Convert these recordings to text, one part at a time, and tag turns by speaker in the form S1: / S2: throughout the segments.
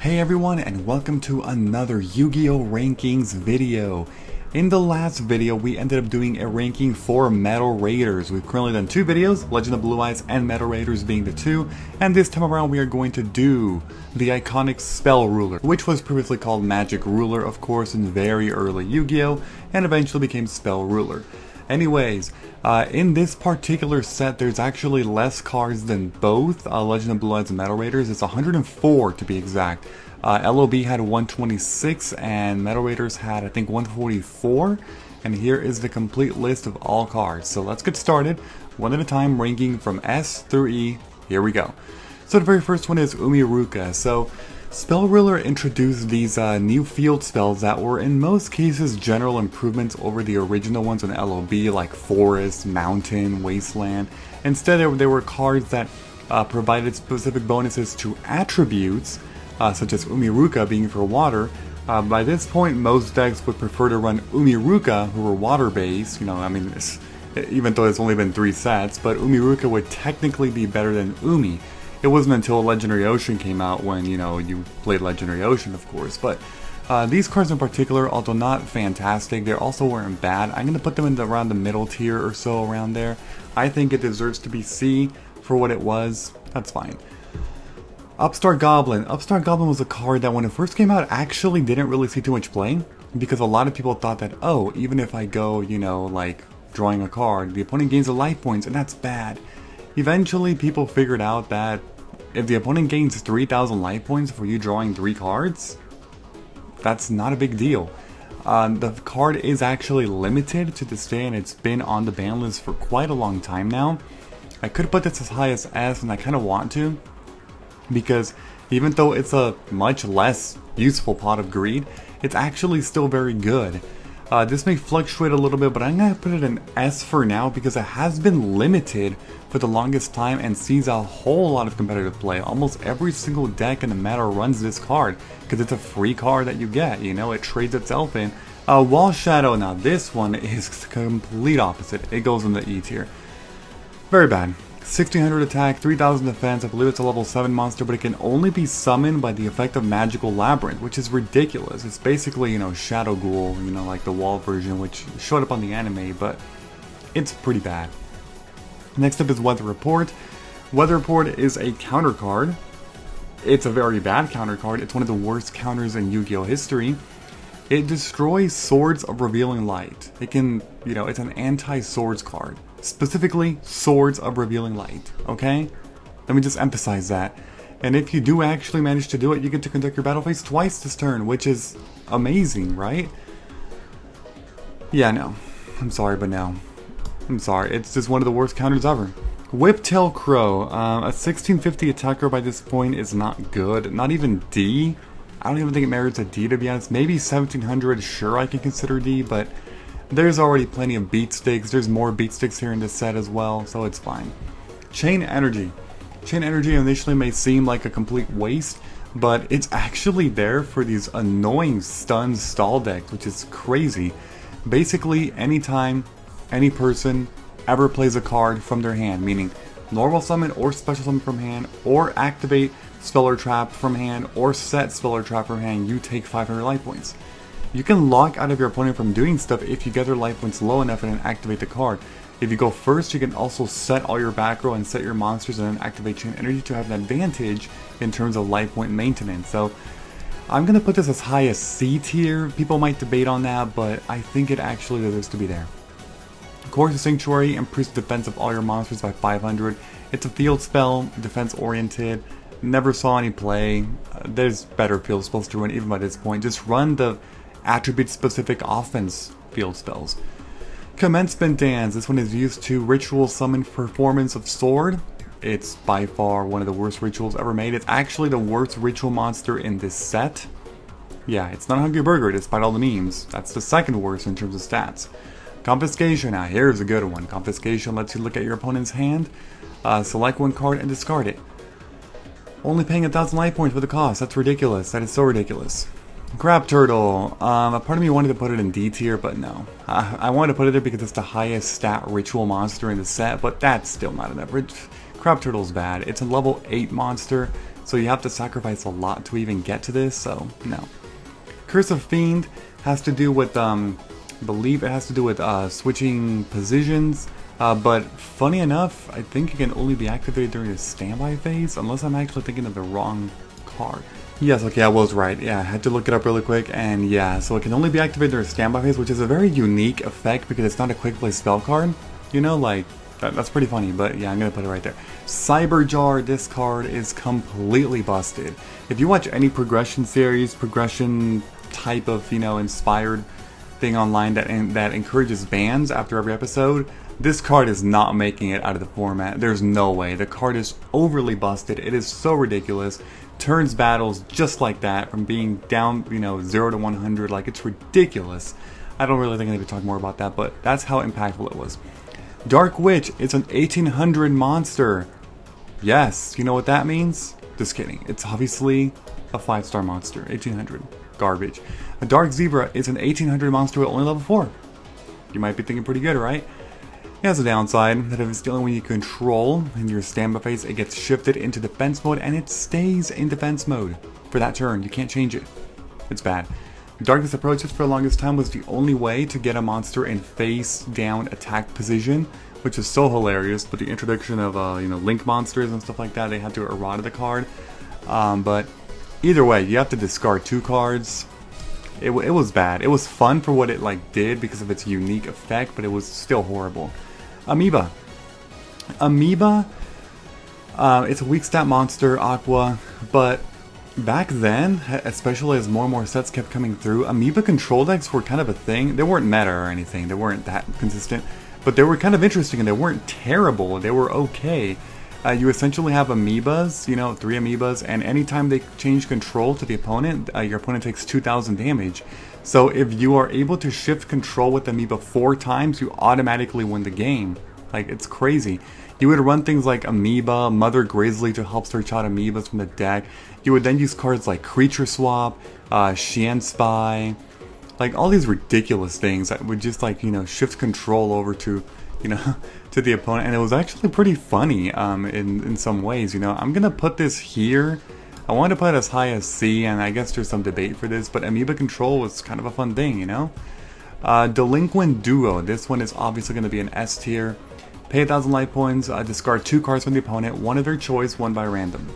S1: Hey everyone, and welcome to another Yu-Gi-Oh! Rankings video. In the last video, we ended up doing a ranking for Metal Raiders. We've currently done two videos, Legend of Blue Eyes and Metal Raiders being the two, and this time around we are going to do the iconic Spell Ruler, which was previously called Magic Ruler, of course, in very early Yu-Gi-Oh! And eventually became Spell Ruler. Anyways, in this particular set, there's actually less cards than both Legend of Blue Eyes and Metal Raiders. It's 104 to be exact. LOB had 126 and Metal Raiders had, I think, 144. And here is the complete list of all cards. So let's get started, one at a time, ranking from S through E. Here we go. So the very first one is Umiruka. So Spell Ruler introduced these new field spells that were in most cases general improvements over the original ones on LOB, like Forest, Mountain, Wasteland. Instead, they were cards that provided specific bonuses to attributes, such as Umiruka being for water. By this point, most decks would prefer to run Umiruka, who were water-based. You know, I mean, even though it's only been 3 sets, but Umiruka would technically be better than Umi. It wasn't until Legendary Ocean came out when, you know, you played Legendary Ocean, of course. But these cards in particular, although not fantastic, they also weren't bad. I'm going to put them in around the middle tier or so around there. I think it deserves to be C for what it was. That's fine. Upstart Goblin. Upstart Goblin was a card that when it first came out actually didn't really see too much play. Because a lot of people thought that, oh, even if I go, you know, like drawing a card, the opponent gains a life points, and that's bad. Eventually, people figured out that if the opponent gains 3,000 life points for you drawing 3 cards, that's not a big deal. The card is actually limited to this day, and it's been on the ban list for quite a long time now. I could put this as high as S, and I kind of want to, because even though it's a much less useful pot of greed, it's actually still very good. This may fluctuate a little bit, but I'm going to put it in S for now because it has been limited for the longest time and sees a whole lot of competitive play. Almost every single deck in the meta runs this card because it's a free card that you get, you know, it trades itself in. Wall Shadow, now this one is the complete opposite. It goes in the E tier. Very bad. 1600 attack, 3000 defense, I believe it's a level 7 monster, but it can only be summoned by the effect of Magical Labyrinth, which is ridiculous. It's basically, you know, Shadow Ghoul, you know, like the wall version, which showed up on the anime, but it's pretty bad. Next up is Weather Report. Weather Report is a counter card. It's a very bad counter card. It's one of the worst counters in Yu-Gi-Oh! History. It destroys Swords of Revealing Light. It can, you know, it's an anti-swords card. Specifically, Swords of Revealing Light, okay? Let me just emphasize that. And if you do actually manage to do it, you get to conduct your battle phase twice this turn, which is amazing, right? Yeah, no. I'm sorry, but no. I'm sorry, it's just one of the worst counters ever. Whiptail Crow. A 1650 attacker by this point is not good. Not even D. I don't even think it merits a D, to be honest. Maybe 1700, sure, I can consider D, but there's already plenty of beat sticks. There's more beat sticks here in this set as well, so it's fine. Chain Energy. Chain Energy initially may seem like a complete waste, but it's actually there for these annoying stun stall decks, which is crazy. Basically, anytime any person ever plays a card from their hand, meaning normal summon or special summon from hand, or activate Spell or Trap from hand, or set Spell or Trap from hand, you take 500 life points. You can lock out of your opponent from doing stuff if you get their life points low enough and then activate the card. If you go first, you can also set all your back row and set your monsters and then activate Chain Energy to have an advantage in terms of life point maintenance. So I'm going to put this as high as C tier. People might debate on that, but I think it actually deserves to be there. Course of Sanctuary improves the defense of all your monsters by 500. It's a field spell, defense oriented. Never saw any play. There's better field spells to run even by this point. Just run the attribute-specific offense field spells. Commencement Dance. This one is used to ritual summon Performance of Sword. It's by far one of the worst rituals ever made. It's actually the worst ritual monster in this set. Yeah, it's not Hungry Burger despite all the memes. That's the second worst in terms of stats. Confiscation. Now here's a good one. Confiscation lets you look at your opponent's hand, select one card and discard it. Only paying 1,000 life points for the cost. That's ridiculous. That is so ridiculous. Crab Turtle. A part of me wanted to put it in D tier, but no. I wanted to put it there because it's the highest stat ritual monster in the set, but that's still not enough. Crab Turtle's bad. It's a level 8 monster, so you have to sacrifice a lot to even get to this, so no. Curse of Fiend has to do with, I believe it has to do with switching positions, but funny enough, I think it can only be activated during the standby phase, unless I'm actually thinking of the wrong card. Yes, okay, I was right. Yeah, I had to look it up really quick, and yeah, so it can only be activated during standby phase, which is a very unique effect because it's not a quick play spell card. You know, like, that's pretty funny, but yeah, I'm gonna put it right there. Cyber Jar, this card is completely busted. If you watch any progression series, progression type of, you know, inspired thing online that encourages bans after every episode, this card is not making it out of the format. There's no way. The card is overly busted. It is so ridiculous. Turns battles just like that, from being down, you know, 0 to 100. Like, it's ridiculous. I don't really think I need to talk more about that, but that's how impactful it was. Dark Witch, it's an 1800 monster. Yes, you know what that means? Just kidding. It's obviously a 5-star monster. 1800. Garbage. A Dark Zebra is an 1800 monster with only level 4. You might be thinking pretty good, right? It has a downside, that if it's the only one you control in your standby phase, it gets shifted into defense mode and it stays in defense mode for that turn. You can't change it. It's bad. Darkness Approaches for the longest time was the only way to get a monster in face down attack position, which is so hilarious. But the introduction of you know, link monsters and stuff like that, they had to errata the card. But either way, you have to discard 2 cards. It was bad. It was fun for what it like did because of its unique effect, but it was still horrible. Amoeba. Amoeba, it's a weak stat monster, Aqua, but back then, especially as more and more sets kept coming through, Amoeba control decks were kind of a thing. They weren't meta or anything, they weren't that consistent, but they were kind of interesting and they weren't terrible, they were okay. You essentially have amoebas, you know, 3 amoebas, and anytime they change control to the opponent, your opponent takes 2,000 damage. So if you are able to shift control with amoeba 4 times, you automatically win the game. Like, it's crazy. You would run things like Amoeba, Mother Grizzly to help search out amoebas from the deck. You would then use cards like Creature Swap, Xian Spy, like all these ridiculous things that would just, like, you know, shift control over to, you know, to the opponent, and it was actually pretty funny in some ways. You know, I'm gonna put this here. I wanted to put it as high as C, and I guess there's some debate for this, but Amoeba control was kind of a fun thing, you know. Delinquent Duo, this one is obviously going to be an S tier. Pay 1,000 life points, discard 2 cards from the opponent, one of their choice, one by random.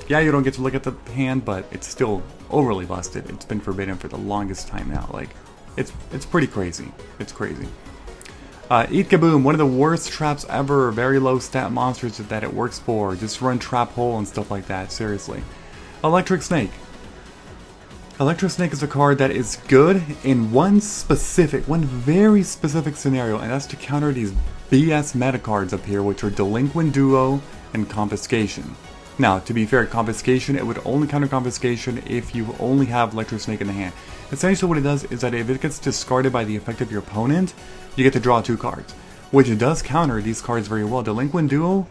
S1: Yeah, you don't get to look at the hand, but it's still overly busted. It's been forbidden for the longest time now. Like, it's pretty crazy. It's crazy. Eat Kaboom, one of the worst traps ever. Very low stat monsters that it works for. Just run Trap Hole and stuff like that, seriously. Electric Snake. Electric Snake is a card that is good in one very specific scenario, and that's to counter these BS meta cards up here, which are Delinquent Duo and Confiscation. Now, to be fair, Confiscation, it would only counter Confiscation if you only have Electric Snake in the hand. Essentially what it does is that if it gets discarded by the effect of your opponent, you get to draw 2 cards, which does counter these cards very well. Delinquent Duo,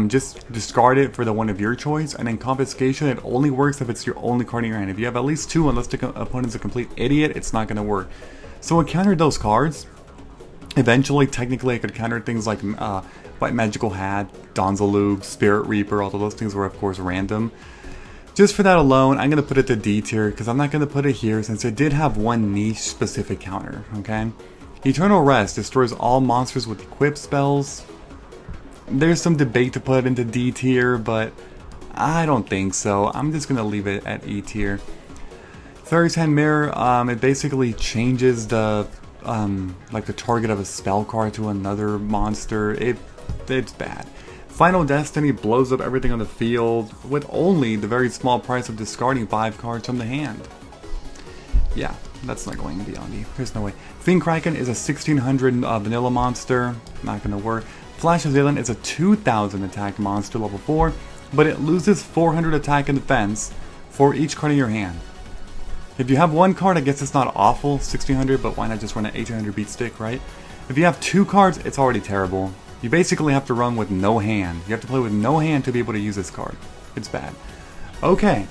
S1: just discard it for the one of your choice, and then Confiscation, it only works if it's your only card in your hand. If you have at least 2, unless the opponent's a complete idiot, it's not going to work. So it countered those cards. Eventually, technically, it could counter things like White Magical Hat, Donzalube, Spirit Reaper, all of those things were of course random. Just for that alone, I'm going to put it to D tier, because I'm not going to put it here since it did have one niche specific counter, okay? Eternal Rest destroys all monsters with equip spells. There's some debate to put it into D tier, but I don't think so. I'm just going to leave it at E tier. Fairy's Hand Mirror, it basically changes the like the target of a spell card to another monster. It's bad. Final Destiny blows up everything on the field with only the very small price of discarding 5 cards from the hand. Yeah, that's not going to be on D. There's no way. Fiend Kraken is a 1600 vanilla monster. Not going to work. Flash Azalea is a 2000 attack monster, level 4, but it loses 400 attack and defense for each card in your hand. If you have 1 card, I guess it's not awful, 1600, but why not just run an 1800 beat stick, right? If you have 2 cards, it's already terrible. You basically have to run with no hand. You have to play with no hand to be able to use this card. It's bad. Okay.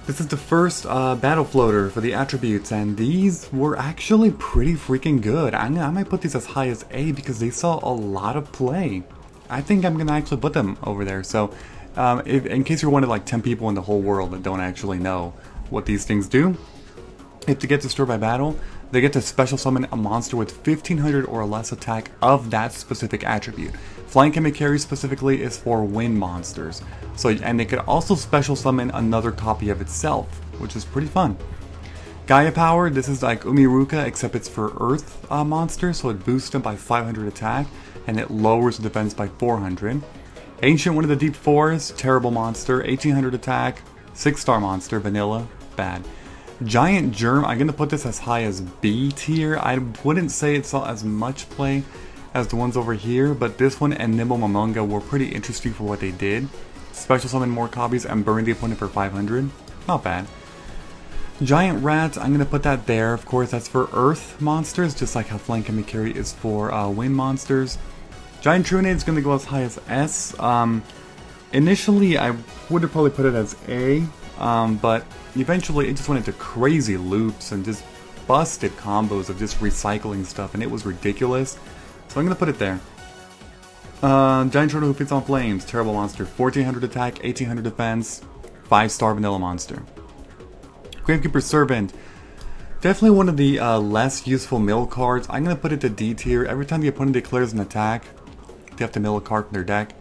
S1: This is the first battle floater for the attributes, and these were actually pretty freaking good. I might put these as high as A because they saw a lot of play. I think I'm going to actually put them over there. So, In case you're one of like 10 people in the whole world that don't actually know what these things do, if they get destroyed by battle, they get to special summon a monster with 1500 or less attack of that specific attribute. Flying Kamehameha specifically is for wind monsters. And they could also special summon another copy of itself, which is pretty fun. Gaia Power, this is like Umiruka, except it's for Earth monsters, so it boosts them by 500 attack, and it lowers the defense by 400. Ancient, one of the Deep Forests, terrible monster, 1800 attack, 6-star monster, vanilla, bad. Giant Germ, I'm going to put this as high as B tier. I wouldn't say it saw as much play as the ones over here, but this one and Nimble Momonga were pretty interesting for what they did. Special summon more copies and burn the opponent for 500. Not bad. Giant Rat, I'm going to put that there. Of course, that's for Earth monsters, just like how Flying Kamehameha is for wind monsters. Giant Trunade is going to go as high as S. Initially, I would have probably put it as A, but eventually it just went into crazy loops and just busted combos of just recycling stuff, and it was ridiculous. So I'm going to put it there. Giant Turtle who feeds on flames, terrible monster, 1400 attack, 1800 defense, 5-star vanilla monster. Gravekeeper Servant, definitely one of the less useful mill cards. I'm going to put it to D tier. Every time the opponent declares an attack, they have to mill a card from their deck.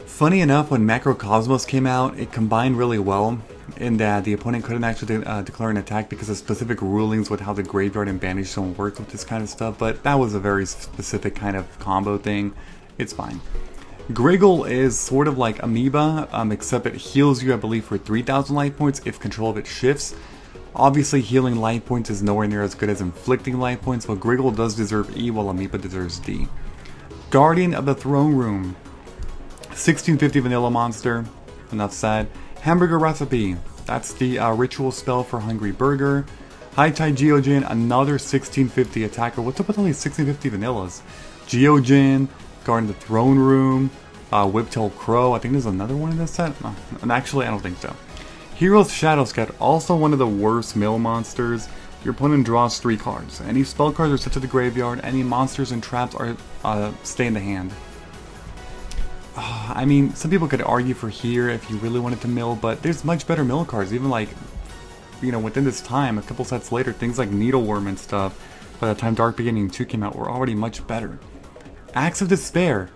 S1: Funny enough, when Macrocosmos came out, it combined really well in that the opponent couldn't actually declare an attack because of specific rulings with how the graveyard and banish zone worked with this kind of stuff, but that was a very specific kind of combo thing. It's fine. Griggle is sort of like Amoeba, except it heals you, I believe, for 3000 life points if control of it shifts. Obviously, healing life points is nowhere near as good as inflicting life points, but Griggle does deserve E while Amoeba deserves D. Guardian of the Throne Room, 1650 vanilla monster, enough said. Hamburger Recipe, that's the ritual spell for Hungry Burger. High Tide Geojin, another 1650 attacker. What's up with all these 1650 vanillas? Geojin, Guardian of the Throne Room, Whiptail Crow, I think there's another one in this set. Actually, I don't think so. Hero's Shadow Scout, also one of the worst mill monsters. Your opponent draws 3 cards. Any spell cards are set to the graveyard, any monsters and traps are stay in the hand. I mean, some people could argue for here if you really wanted to mill, but there's much better mill cards. Even like, you know, within this time, a couple sets later, things like Needleworm and stuff, by the time Dark Beginning 2 came out, were already much better. Axe of Despair.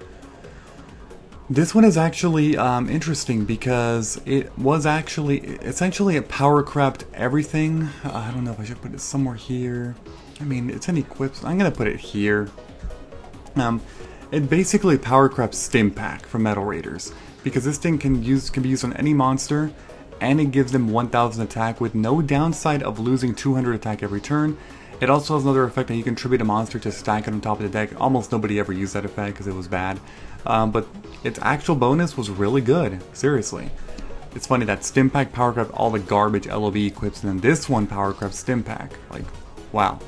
S1: This one is actually interesting because it was actually, essentially it power crept everything. I don't know if I should put it somewhere here. I mean, it's an equips. I'm going to put it here. It basically power creps Stim Pack from Metal Raiders, because this thing can be used on any monster, and it gives them 1000 attack with no downside of losing 200 attack every turn. It also has another effect that you can tribute a monster to stack it on top of the deck. Almost nobody ever used that effect because it was bad, but its actual bonus was really good, seriously. It's funny that Stim Pack power crept all the garbage LOB equips, and then this one power crept Stim Pack. Like, wow.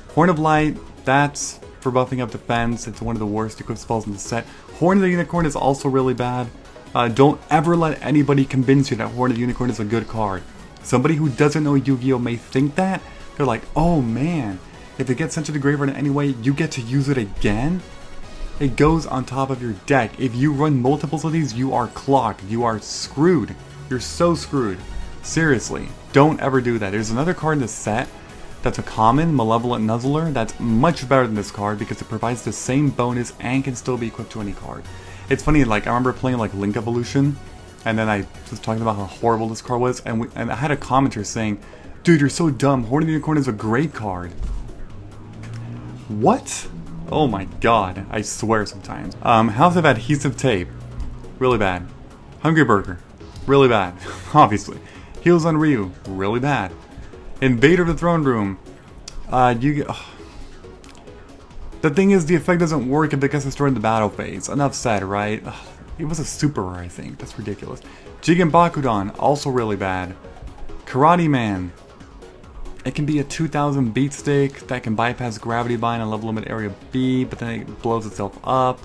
S1: Horn of Light, that's for buffing up defense. It's one of the worst equipped spells in the set. Horn of the Unicorn is also really bad. Don't ever let anybody convince you that Horn of the Unicorn is a good card. Somebody who doesn't know Yu-Gi-Oh! May think that. They're like, oh man, if it gets sent to the graveyard in any way, you get to use it again? It goes on top of your deck. If you run multiples of these, you are clocked. You are screwed. You're so screwed. Seriously, don't ever do that. There's another card in this set that's a common, Malevolent Nuzzler, that's much better than this card because it provides the same bonus and can still be equipped to any card. It's funny, like, I remember playing like Link Evolution, and then I was talking about how horrible this card was, and I had a commenter saying, dude, you're so dumb, Horn of the Unicorn is a great card. What? Oh my god, I swear sometimes. House of Adhesive Tape, really bad. Hungry Burger, really bad, obviously. Heals on Ryu, really bad. Invader of the Throne Room, the thing is, the effect doesn't work if it gets destroyed in the battle phase. Enough said, right? It was a super rare, I think. That's ridiculous. Jigen Bakudan, also really bad. Karate Man. It can be a 2000 beat stick that can bypass Gravity Bind and level limit area B, but then it blows itself up.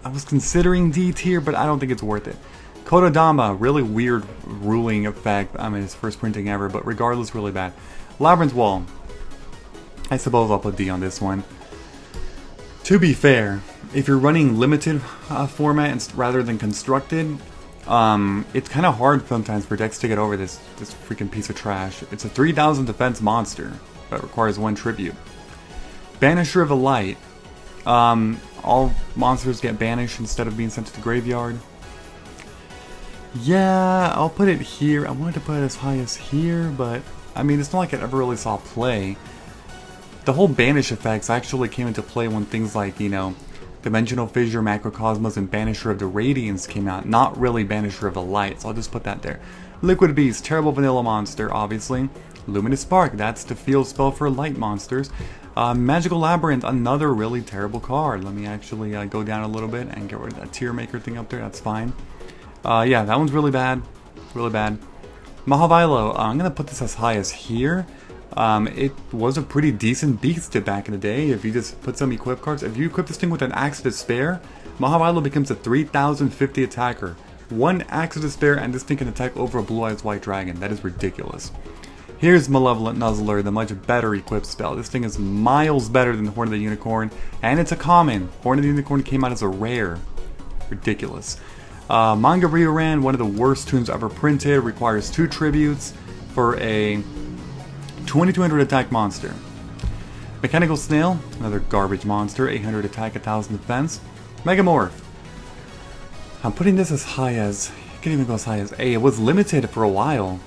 S1: I was considering D tier, but I don't think it's worth it. Kododama, really weird ruling effect. I mean, it's first printing ever, but regardless, really bad. Labyrinth Wall. I suppose I'll put D on this one. To be fair, if you're running limited format rather than constructed, it's kind of hard sometimes for decks to get over this freaking piece of trash. It's a 3000 defense monster, but requires 1 tribute. Banisher of the Light. All monsters get banished instead of being sent to the graveyard. Yeah, I'll put it here. I wanted to put it as high as here, but I mean, it's not like it ever really saw play. The whole banish effects actually came into play when things like, you know, Dimensional Fissure, Macrocosmos, and Banisher of the Radiance came out. Not really Banisher of the Light, so I'll just put that there. Liquid Beast, terrible vanilla monster, obviously. Luminous Spark, that's the field spell for light monsters. Magical Labyrinth, another really terrible card. Let me actually go down a little bit and get rid of that tier maker thing up there, that's fine. Yeah, that one's really bad. Really bad. Mahavilo, I'm going to put this as high as here. It was a pretty decent beast back in the day. If you just put some equip cards, if you equip this thing with an Axe of Despair, Mahavilo becomes a 3050 attacker. 1 Axe of Despair and this thing can attack over a Blue Eyes White Dragon. That is ridiculous. Here's Malevolent Nuzzler, the much better equipped spell. This thing is miles better than the Horn of the Unicorn, and it's a common. Horn of the Unicorn came out as a rare. Ridiculous. Manga Ryoran, one of the worst tunes ever printed, requires 2 tributes for a 2200 attack monster. Mechanical Snail, another garbage monster, 800 attack, 1000 defense. Megamorph. I'm putting this as high as, you can't even go as high as A. It was limited for a while.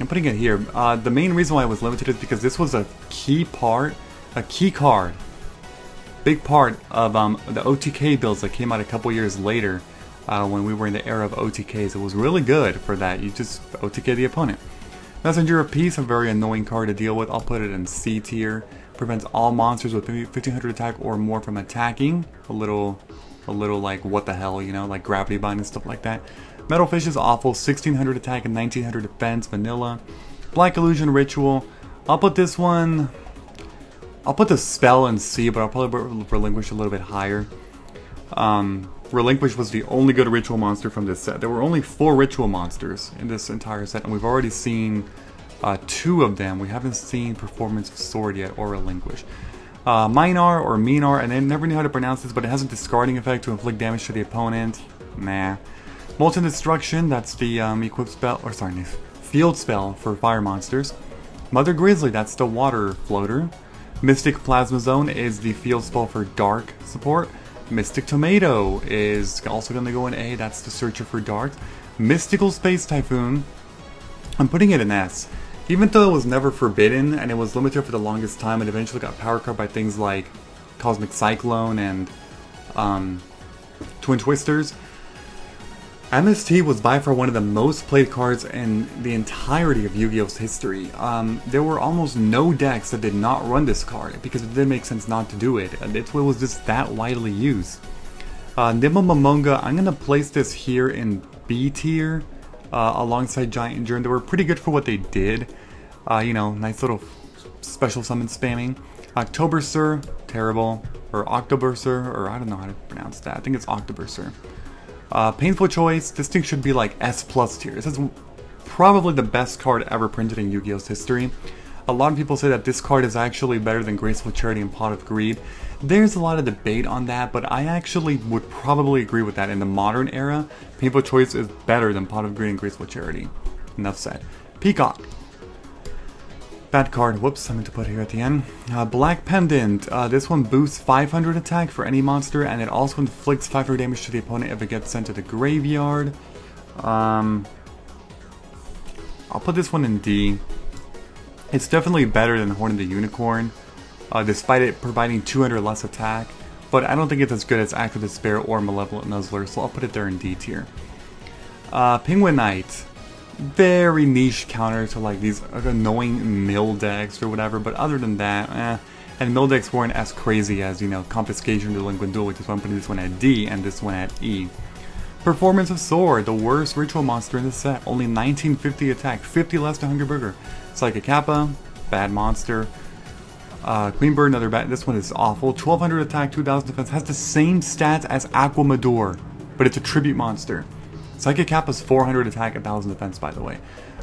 S1: I'm putting it here. The main reason why it was limited is because this was a key card, big part of the OTK builds that came out a couple years later when we were in the era of OTKs. It was really good for that. You just OTK the opponent. Messenger of Peace, a very annoying card to deal with. I'll put it in C tier. Prevents all monsters with 1500 attack or more from attacking. A little like what the hell, you know, like Gravity Bind and stuff like that. Metal Fish is awful, 1600 attack and 1900 defense, vanilla. Black Illusion Ritual, I'll put this one, I'll put the spell in C, but I'll probably Relinquish a little bit higher. Relinquish was the only good ritual monster from this set. There were only 4 ritual monsters in this entire set, and we've already seen 2 of them. We haven't seen Performance of Sword yet, or Relinquish. Minar or Minar, and I never knew how to pronounce this, but it has a discarding effect to inflict damage to the opponent. Nah. Molten Destruction, that's the equip spell, or sorry, field spell for fire monsters. Mother Grizzly, that's the water floater. Mystic Plasma Zone is the field spell for dark support. Mystic Tomato is also going to go in A, that's the searcher for dark. Mystical Space Typhoon, I'm putting it in S. Even though it was never forbidden and it was limited for the longest time, it eventually got power cut by things like Cosmic Cyclone and Twin Twisters. MST was by far one of the most played cards in the entirety of Yu-Gi-Oh's history. There were almost no decks that did not run this card because it didn't make sense not to do it. It was just that widely used. Nimble Momonga, I'm going to place this here in B tier alongside Giant Endurance. They were pretty good for what they did. You know, nice little special summon spamming. Octoberser, terrible. Or Octoberser, or I don't know how to pronounce that. I think it's Octoberser. Painful Choice, this thing should be like S+ tier. This is probably the best card ever printed in Yu-Gi-Oh's history. A lot of people say that this card is actually better than Graceful Charity and Pot of Greed. There's a lot of debate on that, but I actually would probably agree with that. In the modern era, Painful Choice is better than Pot of Greed and Graceful Charity. Enough said. Peacock. Bad card. Whoops, I meant to put it here at the end. Black Pendant. This one boosts 500 attack for any monster, and it also inflicts 500 damage to the opponent if it gets sent to the graveyard. I'll put this one in D. It's definitely better than Horn of the Unicorn, despite it providing 200 less attack. But I don't think it's as good as Act of Despair or Malevolent Nuzzler, so I'll put it there in D tier. Penguin Knight. Very niche counter to like these annoying mill decks or whatever, but other than that, and mill decks weren't as crazy as, you know, Confiscation or Delinquent Duel, which is why I'm putting this one at D and this one at E. Performance of Sword, the worst ritual monster in the set, only 1950 attack, 50 less than Hungry Burger. Psychic Kappa, bad monster. Queen Bird, another bad, this one is awful, 1200 attack, 2000 defense, has the same stats as Aquamador, but it's a tribute monster. Psychic Kappa's 400 attack, 1000 defense, by the way.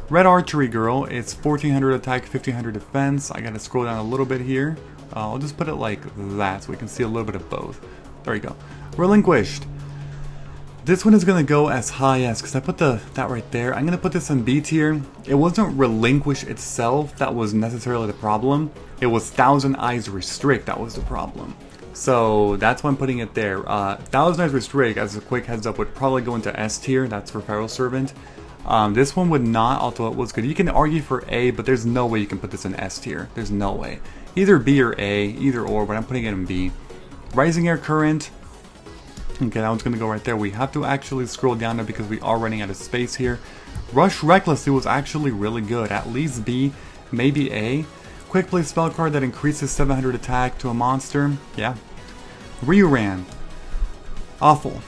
S1: Red Archery Girl, it's 1400 attack, 1500 defense. I gotta scroll down a little bit here. I'll just put it like that so we can see a little bit of both. There you go. Relinquished. This one is going to go as high as, because I put that right there. I'm going to put this in B tier. It wasn't Relinquish itself that was necessarily the problem. It was Thousand Eyes Restrict that was the problem. So that's why I'm putting it there. Thousand Eyes Restrict, as a quick heads up, would probably go into S tier. That's for Feral Servant. This one would not, although it was good. You can argue for A, but there's no way you can put this in S tier. There's no way. Either B or A, either or, but I'm putting it in B. Rising Air Current. Okay, that one's going to go right there. We have to actually scroll down there because we are running out of space here. Rush Recklessly was actually really good. At least B, maybe A. Quick Play spell card that increases 700 attack to a monster. Yeah. Ryuran. Awful.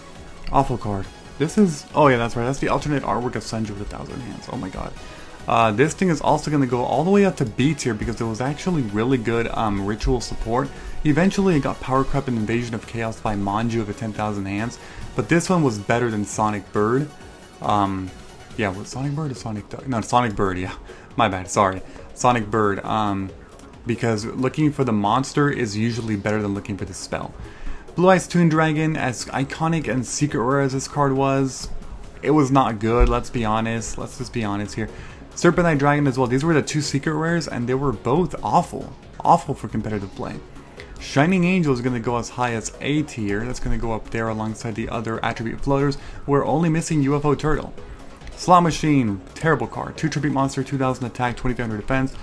S1: Awful card. This is... Oh yeah, that's right. That's the alternate artwork of Senju with 1,000 hands. Oh my god. This thing is also going to go all the way up to B tier because it was actually really good ritual support. Eventually it got Power Crept and Invasion of Chaos by Manju with 10,000 hands, but this one was better than Sonic Bird. Yeah, was Sonic Bird or Sonic Duck? No, Sonic Bird, yeah. My bad, sorry. Sonic Bird, because looking for the monster is usually better than looking for the spell. Blue Eyes Toon Dragon, as iconic and secret rare as this card was, it was not good, let's be honest. Let's just be honest here. Serpent Eye Dragon as well, these were the two secret rares and they were both awful. Awful for competitive play. Shining Angel is going to go as high as A tier. That's going to go up there alongside the other attribute floaters. We're only missing UFO Turtle. Slot Machine, terrible card. 2 tribute monster, 2,000 attack, 2,300 defense.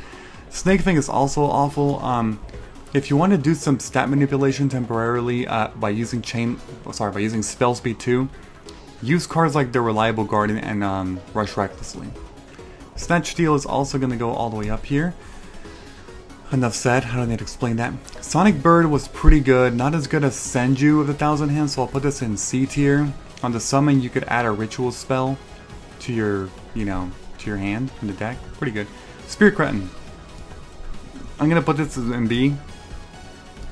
S1: Snake Thing is also awful. If you want to do some stat manipulation temporarily by using Spell Speed 2, use cards like the Reliable Guardian and Rush Recklessly. Snatch Steal is also going to go all the way up here. Enough said, I don't need to explain that. Sonic Bird was pretty good, not as good as Senju with 1,000 hands, so I'll put this in C tier. On the summon, you could add a ritual spell to your, to your hand in the deck. Pretty good. Spirit Cretin. I'm gonna put this in B.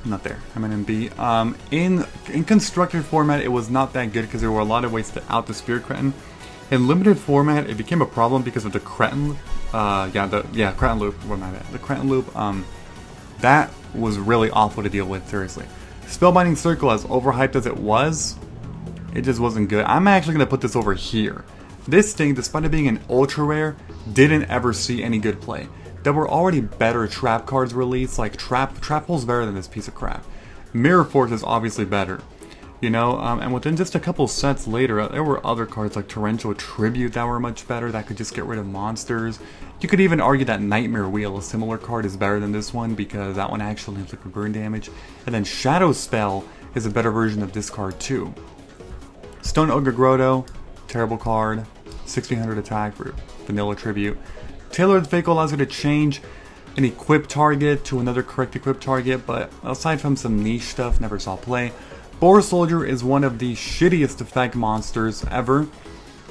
S1: Not there. I'm in B. In constructed format, it was not that good because there were a lot of ways to out the Spirit Cretin. In limited format, it became a problem because of the Cretin. Cretin Loop. What am I at? The Cretin Loop. That was really awful to deal with. Seriously. Spellbinding Circle, as overhyped as it was, it just wasn't good. I'm actually gonna put this over here. This thing, despite it being an ultra rare, didn't ever see any good play. There were already better trap cards released. Like Trap Hole's better than this piece of crap. Mirror Force is obviously better. And within just a couple sets later, there were other cards like Torrential Tribute that were much better, that could just get rid of monsters. You could even argue that Nightmare Wheel, a similar card, is better than this one because that one actually inflicted burn damage. And then Shadow Spell is a better version of this card too. Stone Ogre Grotto, terrible card, 1600 attack for Vanilla Tribute. Tailor the Fake allows you to change an equip target to another correct equip target, but aside from some niche stuff, never saw play. Boar Soldier is one of the shittiest effect monsters ever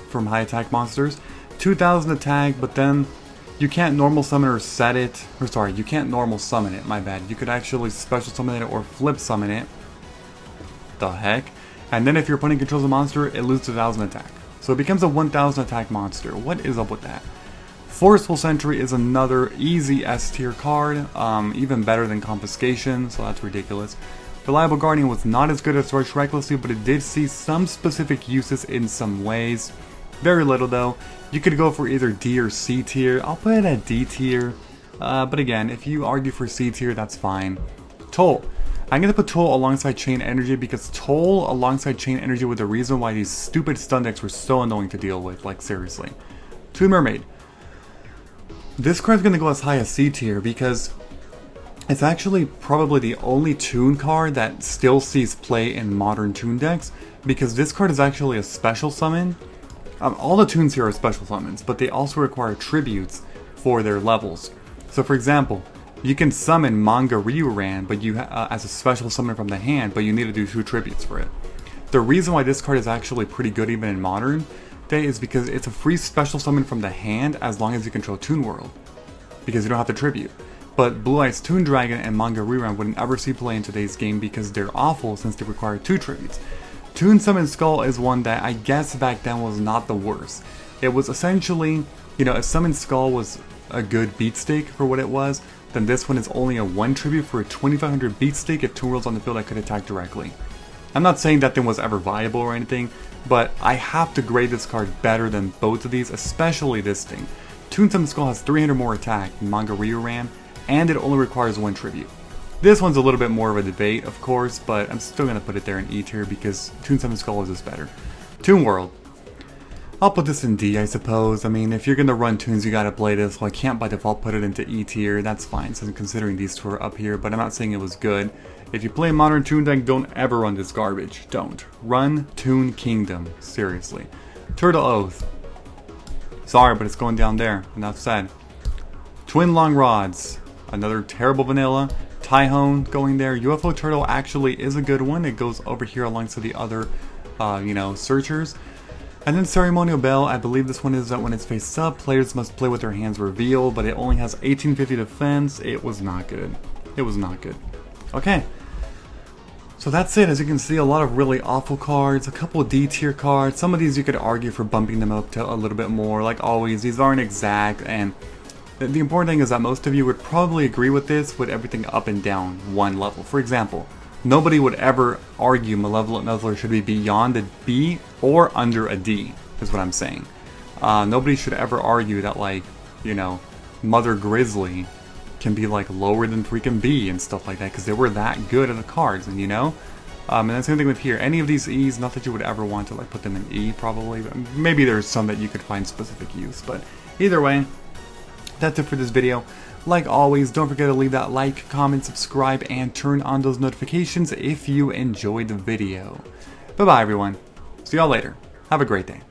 S1: from high attack monsters. 2000 attack, but then you can't normal summon or set it. Or sorry, you can't normal summon it, my bad. You could actually special summon it or flip summon it. The heck? And then if your opponent controls a monster, it loses 1000 attack. So it becomes a 1000 attack monster. What is up with that? Forceful Sentry is another easy S tier card, even better than Confiscation, so that's ridiculous. Reliable Guardian was not as good as Rush Recklessly, but it did see some specific uses in some ways. Very little though. You could go for either D or C tier. I'll put it at D tier. But again, if you argue for C tier, that's fine. Toll. I'm going to put Toll alongside Chain Energy because Toll alongside Chain Energy was the reason why these stupid stun decks were so annoying to deal with, like seriously. Toon Mermaid. This card's going to go as high as C tier because it's actually probably the only Toon card that still sees play in modern Toon decks, because this card is actually a special summon. All the Toons here are special summons, but they also require tributes for their levels. So for example, you can summon Manga Ryuran, but as a special summon from the hand, but you need to do 2 tributes for it. The reason why this card is actually pretty good even in modern day is because it's a free special summon from the hand as long as you control Toon World, because you don't have to tribute. But Blue Eyes Toon Dragon and Manga Rerun wouldn't ever see play in today's game because they're awful since they require 2 tributes. Toon Summon Skull is one that I guess back then was not the worst. It was essentially, if Summon Skull was a good beat stake for what it was, then this one is only a 1 tribute for a 2500 beat stake if Toon World's on the field that could attack directly. I'm not saying that thing was ever viable or anything, but I have to grade this card better than both of these, especially this thing. Toon Summon Skull has 300 more attack than Manga Ryu Ram, and it only requires 1 tribute. This one's a little bit more of a debate, of course, but I'm still going to put it there in E tier because Toon Summon Skull is just better. Toon World. I'll put this in D, I suppose. I mean, if you're going to run tunes, you got to play this. Well, I can't by default put it into E tier. That's fine, since considering these two are up here, but I'm not saying it was good. If you play Modern Toon deck, don't ever run this garbage. Don't. Run Toon Kingdom. Seriously. Turtle Oath. Sorry, but it's going down there. Enough said. Twin Long Rods. Another terrible vanilla. Tyhone going there. UFO Turtle actually is a good one. It goes over here alongside the other, searchers. And then Ceremonial Bell, I believe this one is that when it's face up, players must play with their hands revealed, but it only has 1850 defense. It was not good. It was not good. Okay. So that's it. As you can see, a lot of really awful cards, a couple of D tier cards. Some of these you could argue for bumping them up to a little bit more. Like always, these aren't exact, and the important thing is that most of you would probably agree with this with everything up and down one level. For example, nobody would ever argue Malevolent Nuzzler should be beyond a B or under a D, is what I'm saying. Nobody should ever argue that, like, Mother Grizzly can be like lower than freaking B and stuff like that, because they were that good at the cards, and and the same thing with here. Any of these E's, not that you would ever want to like put them in E probably, but maybe there's some that you could find specific use, but either way, that's it for this video. Like always, don't forget to leave that like, comment, subscribe, and turn on those notifications if you enjoyed the video. Bye bye everyone, see y'all later, have a great day.